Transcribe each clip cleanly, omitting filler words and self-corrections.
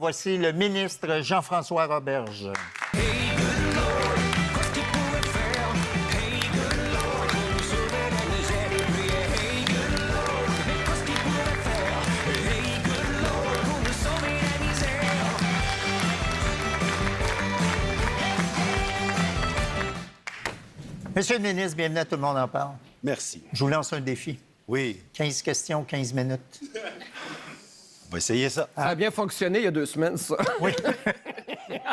Voici le ministre Jean-François Roberge. Monsieur le ministre, bienvenue à Tout le monde en parle. Merci. Je vous lance un défi. Oui, 15 questions, 15 minutes. on va essayer ça. Ça a bien fonctionné il y a 2 semaines, ça. Oui.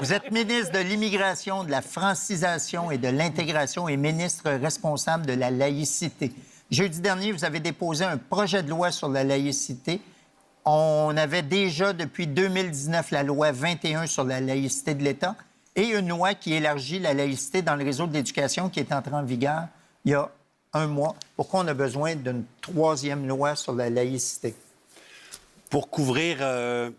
Vous êtes ministre de l'Immigration, de la francisation et de l'intégration et ministre responsable de la laïcité. Jeudi dernier, vous avez déposé un projet de loi sur la laïcité. On avait déjà, depuis 2019, la loi 21 sur la laïcité de l'État et une loi qui élargit la laïcité dans le réseau de l'éducation qui est entrée en vigueur il y a un mois. Pourquoi on a besoin d'une troisième loi sur la laïcité? Pour couvrir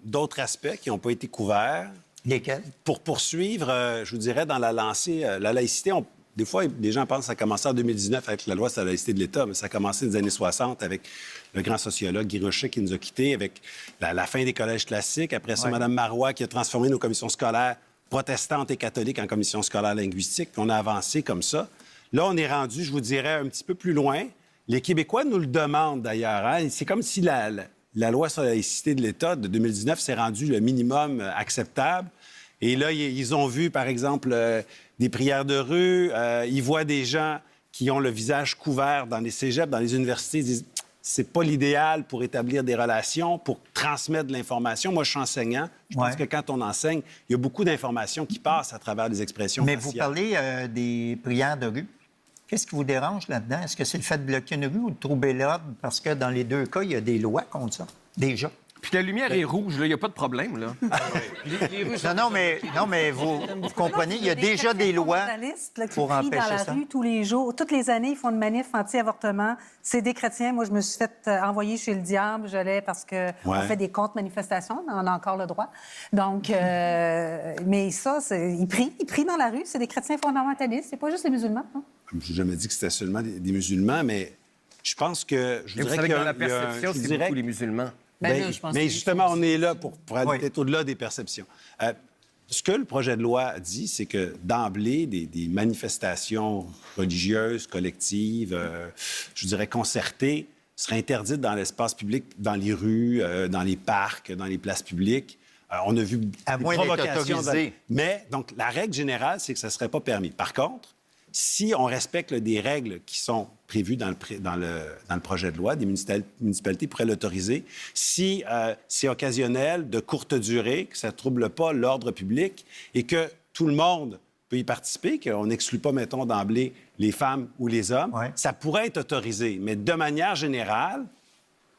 d'autres aspects qui n'ont pas été couverts, Lesquels? pour poursuivre, je vous dirais, dans la lancée, la laïcité, des fois, les gens pensent que ça a commencé en 2019 avec la loi sur la laïcité de l'État, mais ça a commencé dans les années 60 avec le grand sociologue Guy Rocher qui nous a quittés, avec la fin des collèges classiques. Après ça, Mme Marois qui a transformé nos commissions scolaires protestantes et catholiques en commissions scolaires linguistiques. Puis on a avancé comme ça. Là, on est rendu, je vous dirais, un petit peu plus loin. Les Québécois nous le demandent, d'ailleurs. Hein? C'est comme si la loi sur la laïcité de l'État de 2019 s'est rendue le minimum acceptable. Et là, ils ont vu, par exemple, des prières de rue. Ils voient des gens qui ont le visage couvert dans les cégeps, dans les universités. Ils disent, c'est pas l'idéal pour établir des relations, pour transmettre de l'information. Moi, je suis enseignant. Je pense que quand on enseigne, il y a beaucoup d'informations qui passent à travers des expressions Mais faciales. vous parlez des prières de rue. Qu'est-ce qui vous dérange là-dedans? Est-ce que c'est le fait de bloquer une rue ou de troubler l'ordre? Parce que dans les deux cas, il y a des lois contre ça, déjà. Puis la lumière est rouge, là, il n'y a pas de problème, là. Non, mais vous comprenez, il y a déjà des lois pour empêcher dans la ça. rue tous les jours. Toutes les années, ils font une manif anti-avortement. C'est des chrétiens. Moi, je me suis fait envoyer chez le diable. Je l'ai parce qu'on fait des contre-manifestations. On a encore le droit. Donc, mais ça, ils prient dans la rue. C'est des chrétiens fondamentalistes. C'est pas juste les musulmans. Hein? Je n'ai jamais dit que c'était seulement des musulmans, mais je pense que... Et vous savez que dans la perception, c'est beaucoup les musulmans. Mais justement, on est là pour aller peut-être au-delà des perceptions. Ce que le projet de loi dit, c'est que d'emblée, des manifestations religieuses, collectives, je dirais concertées, seraient interdites dans l'espace public, dans les rues, dans les parcs, dans les places publiques. On a vu à des moins d'être provocations. autorisé. Mais, donc, la règle générale, c'est que ça ne serait pas permis. Par contre, si on respecte des règles qui sont prévues dans le projet de loi, des municipalités pourraient l'autoriser. Si c'est occasionnel, de courte durée, que ça ne trouble pas l'ordre public et que tout le monde peut y participer, qu'on n'exclut pas, mettons, d'emblée les femmes ou les hommes, ça pourrait être autorisé. Mais de manière générale,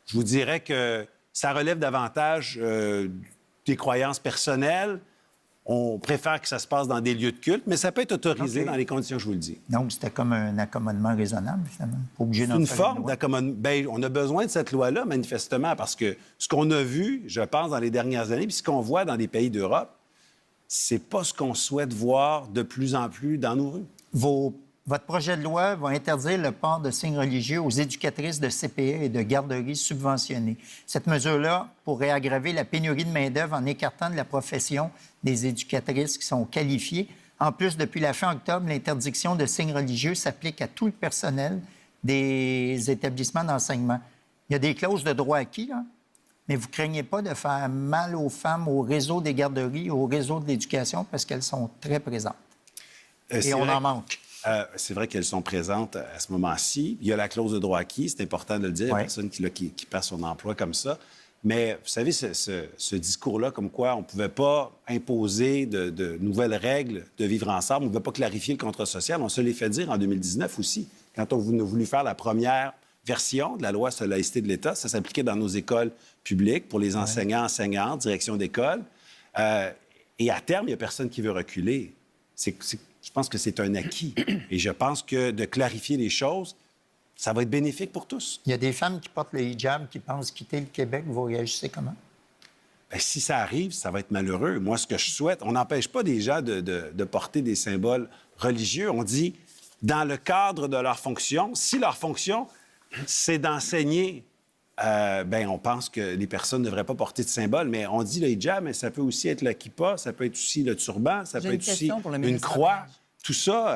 je vous dirais que ça relève davantage des croyances personnelles. On préfère que ça se passe dans des lieux de culte, mais ça peut être autorisé dans les conditions que je vous le dis. Donc, c'était comme un accommodement raisonnable, finalement. Pas obligé C'est une forme d'accommodement. Bien, on a besoin de cette loi-là, manifestement, parce que ce qu'on a vu, je pense, dans les dernières années, puis ce qu'on voit dans des pays d'Europe, c'est pas ce qu'on souhaite voir de plus en plus dans nos rues. Votre projet de loi va interdire le port de signes religieux aux éducatrices de CPE et de garderies subventionnées. Cette mesure-là pourrait aggraver la pénurie de main-d'œuvre en écartant de la profession des éducatrices qui sont qualifiées. En plus, depuis la fin octobre, l'interdiction de signes religieux s'applique à tout le personnel des établissements d'enseignement. Il y a des clauses de droit acquis, là, mais vous ne craignez pas de faire mal aux femmes au réseau des garderies, au réseau de l'éducation, parce qu'elles sont très présentes. Et on en manque. C'est vrai qu'elles sont présentes à ce moment-ci. Il y a la clause de droit acquis, c'est important de le dire, il y a personne qui perd son emploi comme ça. Mais vous savez, ce discours-là, comme quoi on ne pouvait pas imposer de nouvelles règles de vivre ensemble, on ne pouvait pas clarifier le contrat social, on se l'est fait dire en 2019 aussi. Quand on a voulu faire la première version de la loi sur la laïcité de l'État, ça s'appliquait dans nos écoles publiques pour les enseignants, enseignantes, direction d'école. Et à terme, il n'y a personne qui veut reculer. Je pense que c'est un acquis. Et je pense que de clarifier les choses, ça va être bénéfique pour tous. Il y a des femmes qui portent le hijab, qui pensent quitter le Québec. Vous réagissez comment? Bien, si ça arrive, ça va être malheureux. Moi, ce que je souhaite, on n'empêche pas des gens de porter des symboles religieux. On dit, dans le cadre de leur fonction, si leur fonction, c'est d'enseigner on pense que les personnes ne devraient pas porter de symbole, mais on dit le hijab, mais ça peut aussi être la kippa, ça peut être aussi le turban, ça peut être aussi une croix. Tout ça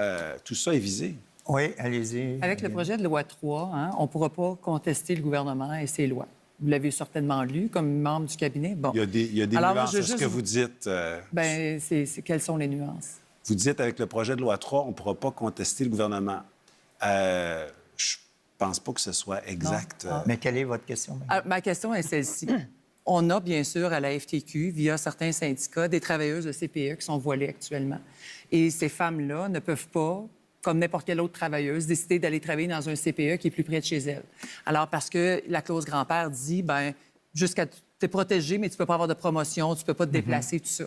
est visé. Oui, allez-y. Avec le projet de loi 3, on ne pourra pas contester le gouvernement et ses lois. Vous l'avez certainement lu comme membre du cabinet. Bon. Il y a des Alors, nuances à ce que vous dites. Quelles sont les nuances? Vous dites, avec le projet de loi 3, on ne pourra pas contester le gouvernement. Je pense pas que ce soit exact. Mais quelle est votre question? Ma question est celle-ci. On a, bien sûr, à la FTQ, via certains syndicats, des travailleuses de CPE qui sont voilées actuellement. Et ces femmes-là ne peuvent pas, comme n'importe quelle autre travailleuse, décider d'aller travailler dans un CPE qui est plus près de chez elles. Alors, parce que la clause grand-père dit, jusqu'à... T'es protégé, mais tu peux pas avoir de promotion, tu peux pas te déplacer, tout ça.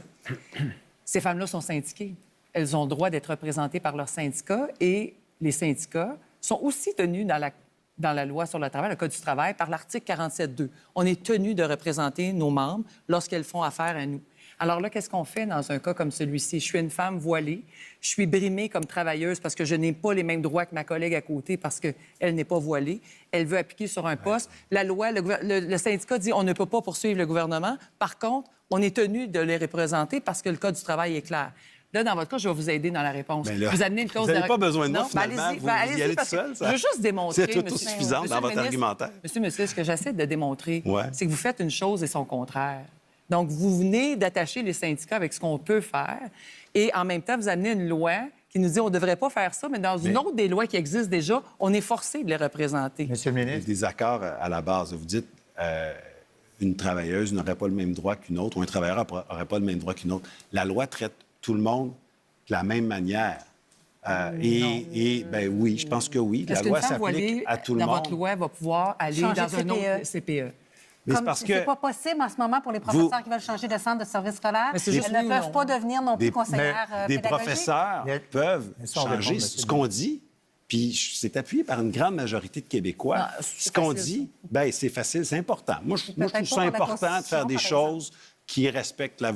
Ces femmes-là sont syndiquées. Elles ont le droit d'être représentées par leurs syndicats et les syndicats sont aussi tenus dans la loi sur le travail, le Code du travail, par l'article 47.2. On est tenu de représenter nos membres lorsqu'elles font affaire à nous. Alors là, qu'est-ce qu'on fait dans un cas comme celui-ci? Je suis une femme voilée, je suis brimée comme travailleuse parce que je n'ai pas les mêmes droits que ma collègue à côté parce qu'elle n'est pas voilée. Elle veut appliquer sur un poste. La loi, le syndicat dit on ne peut pas poursuivre le gouvernement. Par contre, on est tenu de les représenter parce que le Code du travail est clair. Là, dans votre cas, je vais vous aider dans la réponse. Là, vous amenez une cause vous n'avez pas besoin de moi, non? finalement. Allez-y, vous y allez tout seul. Je veux juste démontrer... C'est autosuffisant dans votre argumentaire. Monsieur, ce que j'essaie de démontrer, c'est que vous faites une chose et son contraire. Donc, vous venez d'attacher les syndicats avec ce qu'on peut faire et en même temps, vous amenez une loi qui nous dit on ne devrait pas faire ça, mais dans une autre des lois qui existent déjà, on est forcé de les représenter. Monsieur le ministre. Des accords à la base. Vous dites une travailleuse n'aurait pas le même droit qu'une autre ou un travailleur n'aurait pas le même droit qu'une autre. La loi traite tout le monde de la même manière. Oui, je pense que oui. La loi s'applique à tout le monde. Dans votre loi, va pouvoir aller Changer dans de un autre CPE. CPE. Mais c'est pas possible en ce moment pour les professeurs qui veulent changer de centre de service scolaire. Elles ne peuvent pas devenir non plus conseillères Des pédagogiques. professeurs peuvent changer ce qu'on dit. Puis c'est appuyé par une grande majorité de Québécois. Non, ce qu'on dit, c'est facile, c'est important. Moi, je trouve ça important de faire des choses qui respectent la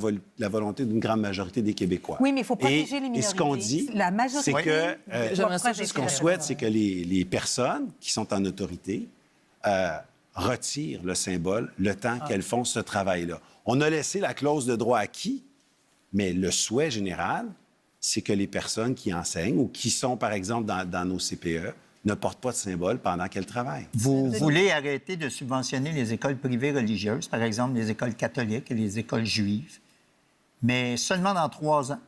volonté d'une grande majorité des Québécois. Oui, mais il faut protéger les minorités. Et ce qu'on dit, la majorité, c'est que ce qu'on souhaite, c'est que les personnes qui sont en autorité retirent le symbole le temps qu'elles font ce travail-là. On a laissé la clause de droit acquis, mais le souhait général, c'est que les personnes qui enseignent ou qui sont, par exemple, dans nos CPE, ne portent pas de symbole pendant qu'elles travaillent. Vous voulez arrêter de subventionner les écoles privées religieuses, par exemple les écoles catholiques et les écoles juives, mais seulement dans 3 ans.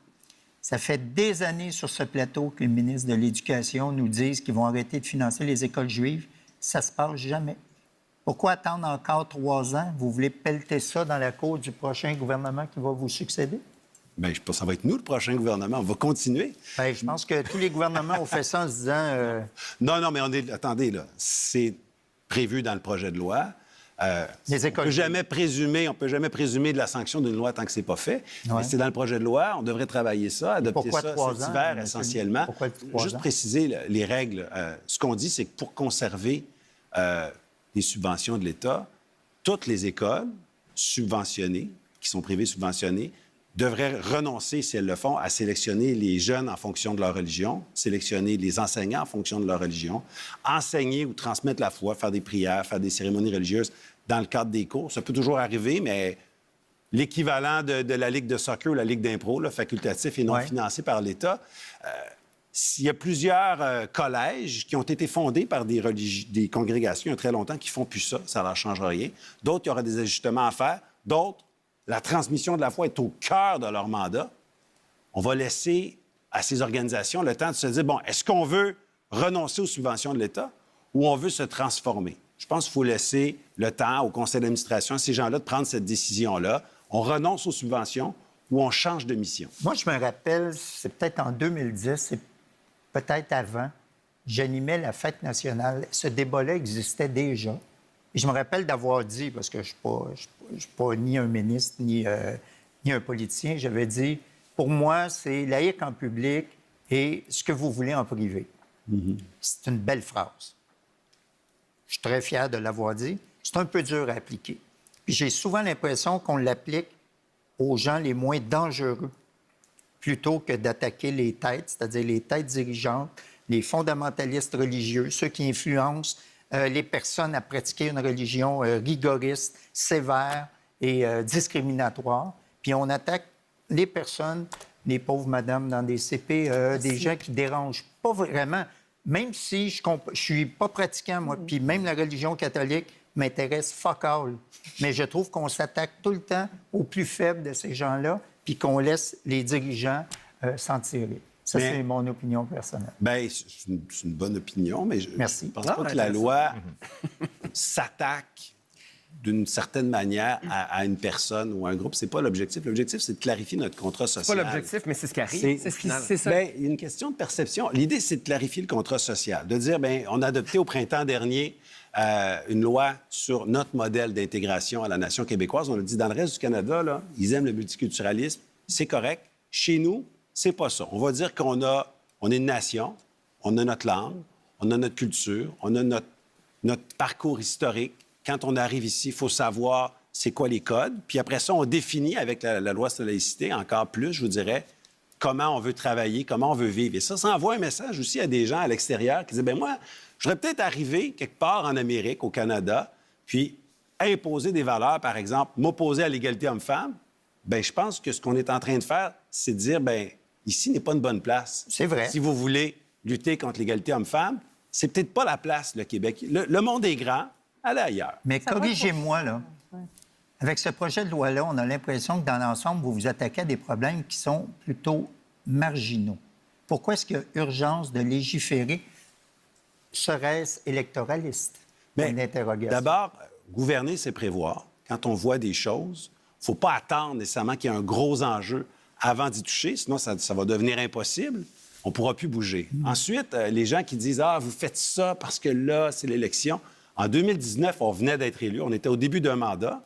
Ça fait des années sur ce plateau que les ministres de l'Éducation nous disent qu'ils vont arrêter de financer les écoles juives. Ça se passe jamais. Pourquoi attendre encore 3 ans? Vous voulez pelleter ça dans la cour du prochain gouvernement qui va vous succéder? Bien, je pense que ça va être nous, le prochain gouvernement. On va continuer. Bien, je pense que tous les gouvernements ont fait ça en se disant... Non, mais attendez, là. C'est prévu dans le projet de loi. Les écoles... On peut jamais présumer de la sanction d'une loi tant que c'est pas fait. Ouais. Mais c'est dans le projet de loi. On devrait travailler ça, adopter Pourquoi ça 3 cet ans, hiver, monsieur? essentiellement. Pourquoi 3 Juste ans? préciser les règles. Ce qu'on dit, c'est que pour conserver les subventions de l'État, toutes les écoles subventionnées, qui sont privées subventionnées, devraient renoncer, si elles le font, à sélectionner les jeunes en fonction de leur religion, sélectionner les enseignants en fonction de leur religion, enseigner ou transmettre la foi, faire des prières, faire des cérémonies religieuses dans le cadre des cours. Ça peut toujours arriver, mais l'équivalent de la Ligue de soccer ou la Ligue d'impro, facultatif et non financé par l'État, il y a plusieurs collèges qui ont été fondés par des congrégations il y a très longtemps qui font plus ça, ça ne leur change rien. D'autres, il y aura des ajustements à faire. D'autres, la transmission de la foi est au cœur de leur mandat. On va laisser à ces organisations le temps de se dire, bon, est-ce qu'on veut renoncer aux subventions de l'État ou on veut se transformer? Je pense qu'il faut laisser le temps au conseil d'administration, à ces gens-là, de prendre cette décision-là. On renonce aux subventions ou on change de mission. Moi, je me rappelle, c'est peut-être en 2010, c'est peut-être avant, j'animais la fête nationale. Ce débat-là existait déjà. Et je me rappelle d'avoir dit, parce que je ne suis pas ni un ministre, ni un politicien, j'avais dit, pour moi, c'est laïque en public et ce que vous voulez en privé. C'est une belle phrase. Je suis très fier de l'avoir dit. C'est un peu dur à appliquer. Puis j'ai souvent l'impression qu'on l'applique aux gens les moins dangereux plutôt que d'attaquer les têtes, c'est-à-dire les têtes dirigeantes, les fondamentalistes religieux, ceux qui influencent les personnes à pratiquer une religion rigoriste, sévère et discriminatoire. Puis on attaque les personnes, les pauvres madames dans des CPE, des gens qui dérangent pas vraiment. Même si je suis pas pratiquant, moi, puis même la religion catholique m'intéresse fuck all. Mais je trouve qu'on s'attaque tout le temps aux plus faibles de ces gens-là, puis qu'on laisse les dirigeants s'en tirer. Ça, c'est mon opinion personnelle. Bien, c'est une bonne opinion, mais je Merci. pense pas que la loi s'attaque d'une certaine manière à une personne ou à un groupe. C'est pas l'objectif. L'objectif, c'est de clarifier notre contrat social. C'est pas l'objectif, mais c'est ce qui arrive. C'est ça. Bien, il y a une question de perception. L'idée, c'est de clarifier le contrat social, de dire, bien, on a adopté au printemps dernier une loi sur notre modèle d'intégration à la nation québécoise. On a dit, dans le reste du Canada, là, ils aiment le multiculturalisme, c'est correct. Chez nous, c'est pas ça. On va dire qu'on est une nation, on a notre langue, on a notre culture, on a notre parcours historique. Quand on arrive ici, il faut savoir c'est quoi les codes. Puis après ça, on définit avec la loi sur la laïcité, encore plus, je vous dirais, comment on veut travailler, comment on veut vivre. Et ça envoie un message aussi à des gens à l'extérieur qui disent, bien moi, je voudrais peut-être arriver quelque part en Amérique, au Canada, puis imposer des valeurs, par exemple, m'opposer à l'égalité homme-femme. Bien, je pense que ce qu'on est en train de faire, c'est de dire, bien, ici n'est pas une bonne place. C'est vrai. Si vous voulez lutter contre l'égalité homme-femme, c'est peut-être pas la place, le Québec. Le monde est grand, allez ailleurs. Mais corrigez-moi, là. Avec ce projet de loi-là, on a l'impression que dans l'ensemble, vous vous attaquez à des problèmes qui sont plutôt marginaux. Pourquoi est-ce qu'il y a urgence de légiférer? Serait-ce électoraliste? Mais l'interrogation. d'abord, gouverner, c'est prévoir. Quand on voit des choses, il ne faut pas attendre nécessairement qu'il y ait un gros enjeu avant d'y toucher, sinon ça va devenir impossible. On ne pourra plus bouger. Ensuite, les gens qui disent « Ah, vous faites ça parce que là, c'est l'élection ». En 2019, on venait d'être élu, on était au début d'un mandat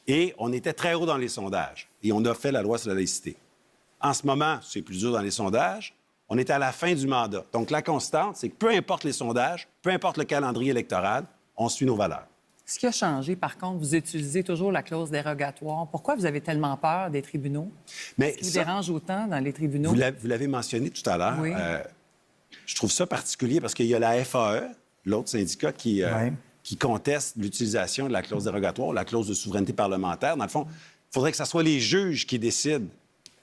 et on était très haut dans les sondages. Et on a fait la loi sur la laïcité. En ce moment, c'est plus dur dans les sondages. On est à la fin du mandat. Donc, la constante, c'est que peu importe les sondages, peu importe le calendrier électoral, on suit nos valeurs. Ce qui a changé, par contre, vous utilisez toujours la clause dérogatoire. Pourquoi vous avez tellement peur des tribunaux? Mais Ce qui vous dérange autant dans les tribunaux? Vous l'avez mentionné tout à l'heure. Oui. Je trouve ça particulier parce qu'il y a la FAE, l'autre syndicat, qui conteste l'utilisation de la clause dérogatoire, la clause de souveraineté parlementaire. Dans le fond, il faudrait que ce soit les juges qui décident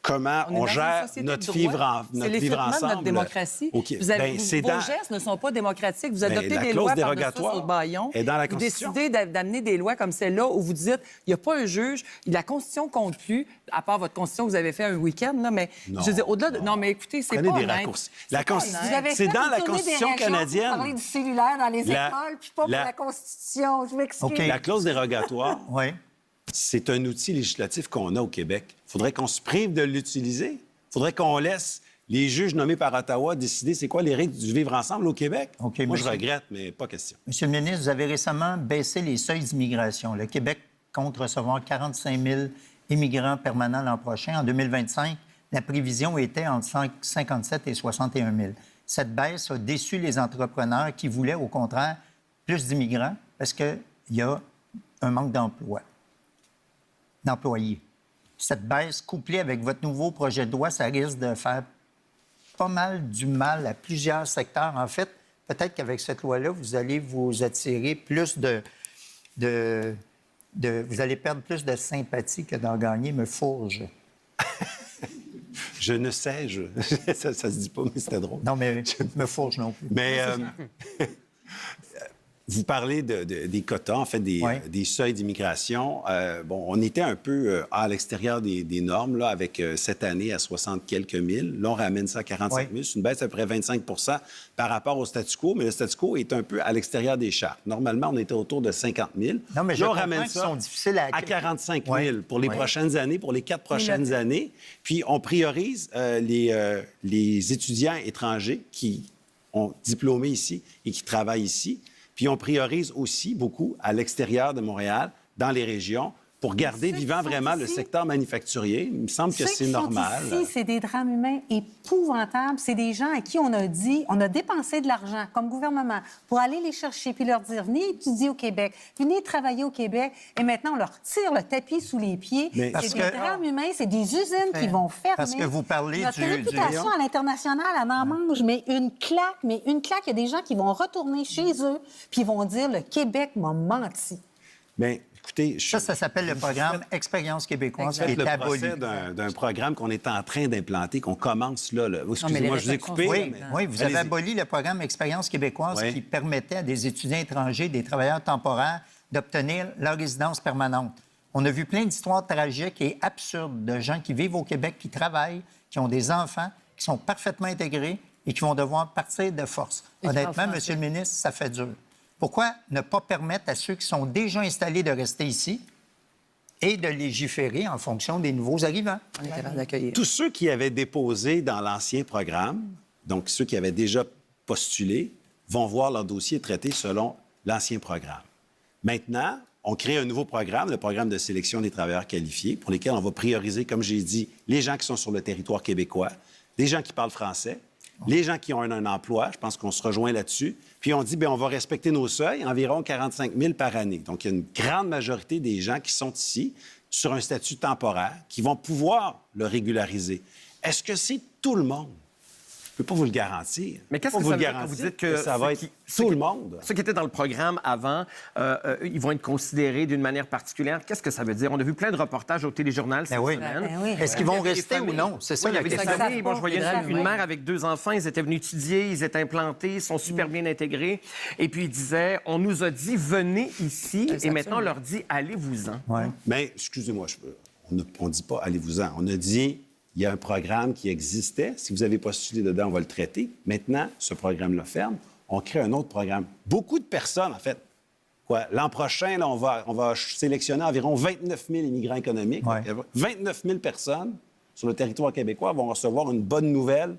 comment on gère notre vivre ensemble. C'est l'effritement de notre démocratie. Okay. Vos gestes ne sont pas démocratiques. Vous adoptez des lois par-dessus sur le bâillon. Et dans la vous Constitution. décidez d'amener des lois comme celle-là où vous dites il n'y a pas un juge, la Constitution compte plus, à part votre Constitution que vous avez fait un week-end, là, mais non, je veux dire, au-delà de... Non, mais écoutez, c'est pas des honnête. raccourcis. C'est La pas Constitution, honnête. c'est dans la Constitution canadienne. Vous parlez du cellulaire dans les écoles, puis pas pour la Constitution. Je m'excuse. OK. La clause dérogatoire, Oui. c'est un outil législatif qu'on a au Québec. Il faudrait qu'on se prive de l'utiliser. Il faudrait qu'on laisse les juges nommés par Ottawa décider c'est quoi les règles du vivre ensemble au Québec. OK, Moi, monsieur. je regrette, mais pas question. Monsieur le ministre, vous avez récemment baissé les seuils d'immigration. Le Québec compte recevoir 45 000 immigrants permanents l'an prochain. En 2025, la prévision était entre 57 et 61 000. Cette baisse a déçu les entrepreneurs qui voulaient, au contraire, plus d'immigrants parce qu'il y a un manque d'employés. Cette baisse, couplée avec votre nouveau projet de loi, ça risque de faire pas mal du mal à plusieurs secteurs. En fait, peut-être qu'avec cette loi-là, vous allez vous attirer plus vous allez perdre plus de sympathie que d'en gagner, me fourge. Je ne sais, ça se dit pas, mais c'était drôle. Non, mais me fourge non plus. Mais vous parlez des quotas, en fait, des seuils d'immigration. On était un peu à l'extérieur des normes, là, avec cette année à 60 quelques mille. Là, on ramène ça à 45 000. C'est une baisse d'à peu près 25 par rapport au statu quo, mais le statu quo est un peu à l'extérieur des chartes. Normalement, on était autour de 50 000. Non, mais là, on ramène ça ça sont difficiles à 45 000 pour les prochaines années, pour les 4 prochaines années. Puis, on priorise les étudiants étrangers qui ont diplômé ici et qui travaillent ici. Puis on priorise aussi beaucoup à l'extérieur de Montréal, dans les régions, pour garder Ceux qui vivant sont vraiment le ici- secteur manufacturier. Il me semble que Ceux c'est qui sont normal. ici, c'est des drames humains épouvantables. C'est des gens à qui on a dit, on a dépensé de l'argent comme gouvernement pour aller les chercher puis leur dire, venez étudier au Québec, venez travailler au Québec. Et maintenant, on leur tire le tapis sous les pieds. Mais- Parce C'est des que- drames humains, c'est des usines qui vont fermer. Parce que vous parlez Notre du- réputation à l'international, elle en mange, mais une claque. Il y a des gens qui vont retourner chez eux puis ils vont dire, le Québec m'a menti. Bien, écoutez, Ça s'appelle le programme Expérience québécoise qui faites est le aboli. procès d'un programme qu'on est en train d'implanter, qu'on commence là. mais Excusez-moi, les je vous ai réflexions coupé. sont Oui, mais- oui, vous avez Allez-y. aboli le programme Expérience québécoise Oui. qui permettait à des étudiants étrangers, des travailleurs temporaires, d'obtenir leur résidence permanente. On a vu plein d'histoires tragiques et absurdes de gens qui vivent au Québec, qui travaillent, qui ont des enfants, qui sont parfaitement intégrés et qui vont devoir partir de force. Et qui parlent Honnêtement, français. Monsieur le ministre, ça fait dur. Pourquoi ne pas permettre à ceux qui sont déjà installés de rester ici et de légiférer en fonction des nouveaux arrivants? On est capable d'accueillir. Tous ceux qui avaient déposé dans l'ancien programme, donc ceux qui avaient déjà postulé, vont voir leur dossier traité selon l'ancien programme. Maintenant, on crée un nouveau programme, le programme de sélection des travailleurs qualifiés, pour lesquels on va prioriser, comme j'ai dit, les gens qui sont sur le territoire québécois, les gens qui parlent français, les gens qui ont un emploi, je pense qu'on se rejoint là-dessus. Puis on dit, bien, on va respecter nos seuils, environ 45 000 par année. Donc, il y a une grande majorité des gens qui sont ici sur un statut temporaire qui vont pouvoir le régulariser. Est-ce que c'est tout le monde? Je ne peux pas vous le garantir. Mais qu'est-ce Je que peux ça pas veut vous dire quand vous garantir dites que ça va être tout le monde? Ceux qui étaient dans le programme avant, ils vont être considérés d'une manière particulière. Qu'est-ce que ça veut dire? On a vu plein de reportages au téléjournal cette oui. semaine. Ben oui. Est-ce qu'ils Il y vont avait des rester ou familles. non? C'est ça Oui, il y la avait des question. familles. Moi, je voyais Exactement. une mère avec 2 enfants. Ils étaient venus étudier, ils étaient implantés, ils sont super bien intégrés. Et puis, ils disaient, on nous a dit, venez ici. Et Exactement. maintenant, on leur dit, allez-vous-en. Ouais. Mais, excusez-moi, on ne dit pas allez-vous-en. On a dit il y a un programme qui existait. Si vous avez postulé dedans, on va le traiter. Maintenant, ce programme-là ferme. On crée un autre programme. Beaucoup de personnes, en fait. L'an prochain, là, on va sélectionner environ 29 000 immigrants économiques. Ouais. 29 000 personnes sur le territoire québécois vont recevoir une bonne nouvelle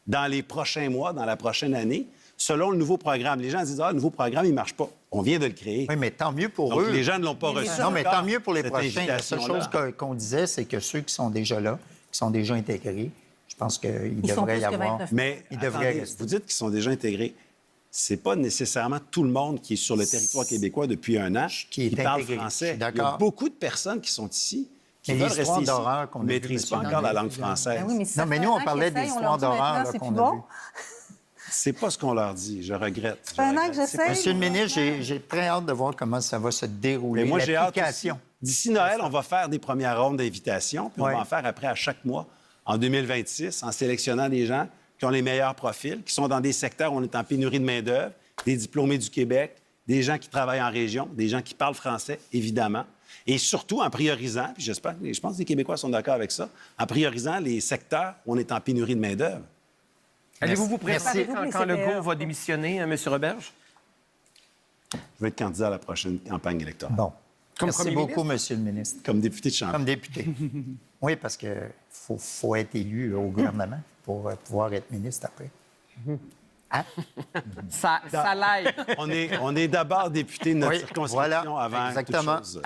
dans les prochains mois, dans la prochaine année, selon le nouveau programme. Les gens disent, le nouveau programme, il ne marche pas. On vient de le créer. Oui, mais tant mieux pour Donc, eux. les gens ne l'ont pas reçu. Non, mais encore, tant mieux pour les cette prochains. La seule invitation-là. chose qu'on disait, c'est que ceux qui sont déjà là, qui sont déjà intégrés, je pense qu'il Ils sont devrait plus y que avoir... 29 Mais Ils devraient attendez, rester. vous dites qu'ils sont déjà intégrés. C'est pas nécessairement tout le monde qui est sur le territoire québécois depuis un an Qui est parle intégré. Je français. suis Il y a d'accord. beaucoup de personnes qui sont ici qui Mais veulent l'histoire rester ici, d'horreur qu'on a ne vue, maîtrisent pas monsieur encore la Landry. langue française. Ben oui, mais si Non, ça mais fait nous, un on an parlait qu'ils essayent, d'histoire on leur dit d'horreur, maintenant, là, c'est qu'on plus a bon. vu. C'est pas ce qu'on leur dit. Je regrette. Je un an regrette. que j'essaie. Monsieur le ministre, j'ai très hâte de voir comment ça va se dérouler. Mais moi, j'ai hâte aussi. L'application. D'ici Noël, on va faire des premières rondes d'invitations, puis Ouais. on va en faire après à chaque mois en 2026, en sélectionnant des gens qui ont les meilleurs profils, qui sont dans des secteurs où on est en pénurie de main-d'œuvre, des diplômés du Québec, des gens qui travaillent en région, des gens qui parlent français, évidemment, et surtout en priorisant, puis je pense que les Québécois sont d'accord avec ça, en priorisant les secteurs où on est en pénurie de main-d'œuvre. Allez-vous vous préparer Merci. quand Legault va démissionner, M. Roberge? Je vais être candidat à la prochaine campagne électorale, Bon. Comme Merci premier beaucoup, ministre? Monsieur le ministre. comme député de Chambre. Comme député. Oui, parce qu'il faut être élu au gouvernement pour pouvoir être ministre après. Ça l'aide. On est d'abord député de notre Oui, circonscription voilà, avant toute exactement. chose.